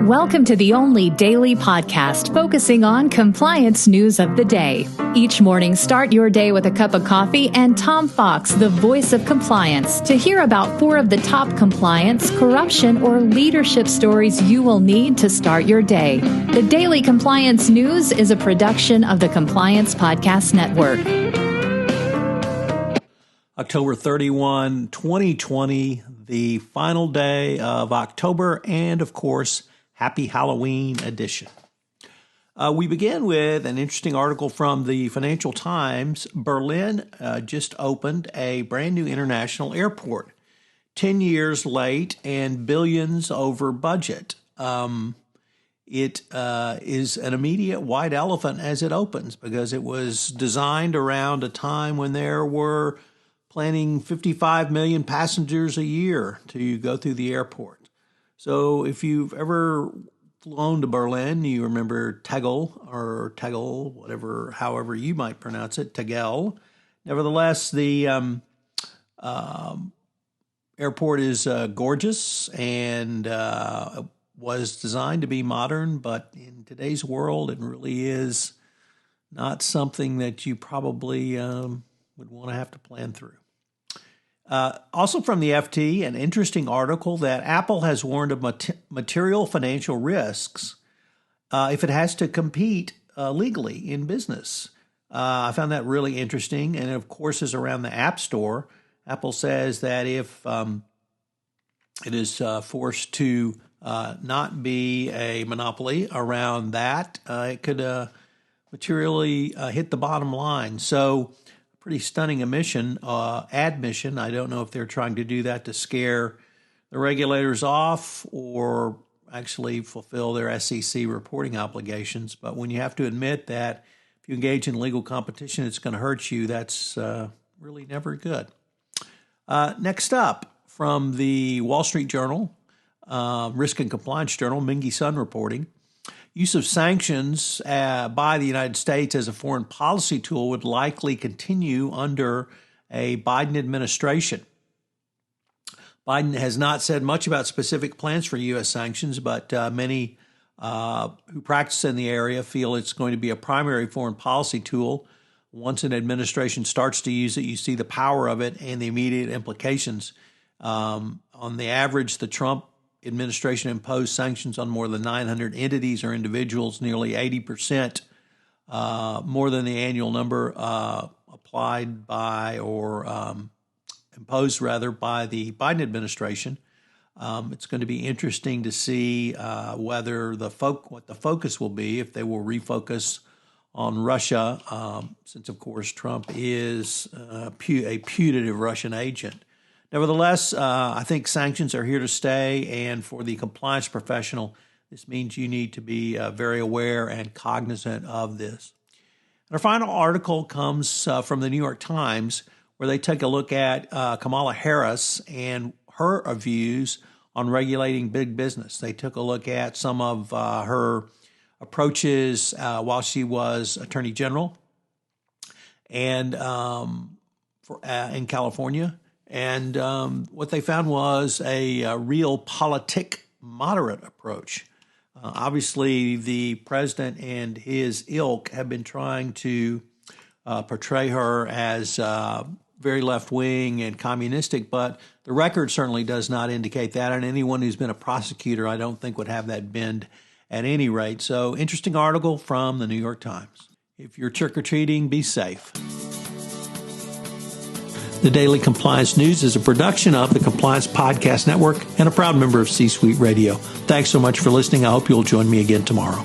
Welcome to the only daily podcast focusing on compliance news of the day. Each morning, start your day with a cup of coffee and Tom Fox, the voice of compliance, to hear about 4 of the top compliance, corruption, or leadership stories you will need to start your day. The Daily Compliance News is a production of the Compliance Podcast Network. October 31, 2020, the final day of October, and of course, Happy Halloween edition. We begin with an interesting article from the Financial Times. Berlin just opened a brand new international airport, 10 years late and billions over budget. It is an immediate white elephant as it opens because it was designed around a time when there were planning 55 million passengers a year to go through the airport. So if you've ever flown to Berlin, you remember Tegel, however you might pronounce it, Tegel. Nevertheless, the airport is gorgeous and was designed to be modern, but in today's world, it really is not something that you probably would want to have to plan through. Also from the FT, an interesting article that Apple has warned of material financial risks if it has to compete legally in business. I found that really interesting, and of course is around the App Store. Apple says that if it is forced to not be a monopoly around that, it could materially hit the bottom line. So pretty stunning admission. I don't know if they're trying to do that to scare the regulators off or actually fulfill their SEC reporting obligations. But when you have to admit that if you engage in legal competition, it's going to hurt you, that's really never good. Next up, from the Wall Street Journal, Risk and Compliance Journal, Mingy Sun reporting, use of sanctions by the United States as a foreign policy tool would likely continue under a Biden administration. Biden has not said much about specific plans for U.S. sanctions, but many who practice in the area feel it's going to be a primary foreign policy tool. Once an administration starts to use it, you see the power of it and the immediate implications. On the average, the Trump administration imposed sanctions on more than 900 entities or individuals, nearly 80% more than the annual number applied by or imposed by the Biden administration. It's going to be interesting to see whether what the focus will be, if they will refocus on Russia, since of course Trump is a putative Russian agent. Nevertheless, I think sanctions are here to stay, and for the compliance professional, this means you need to be very aware and cognizant of this. And our final article comes from the New York Times, where they take a look at Kamala Harris and her views on regulating big business. They took a look at some of her approaches while she was Attorney General and in California. And what they found was a realpolitik moderate approach. Obviously, the president and his ilk have been trying to portray her as very left-wing and communistic, but the record certainly does not indicate that. And anyone who's been a prosecutor, I don't think, would have that bend at any rate. So, interesting article from the New York Times. If you're trick-or-treating, be safe. The Daily Compliance News is a production of the Compliance Podcast Network and a proud member of C-Suite Radio. Thanks so much for listening. I hope you'll join me again tomorrow.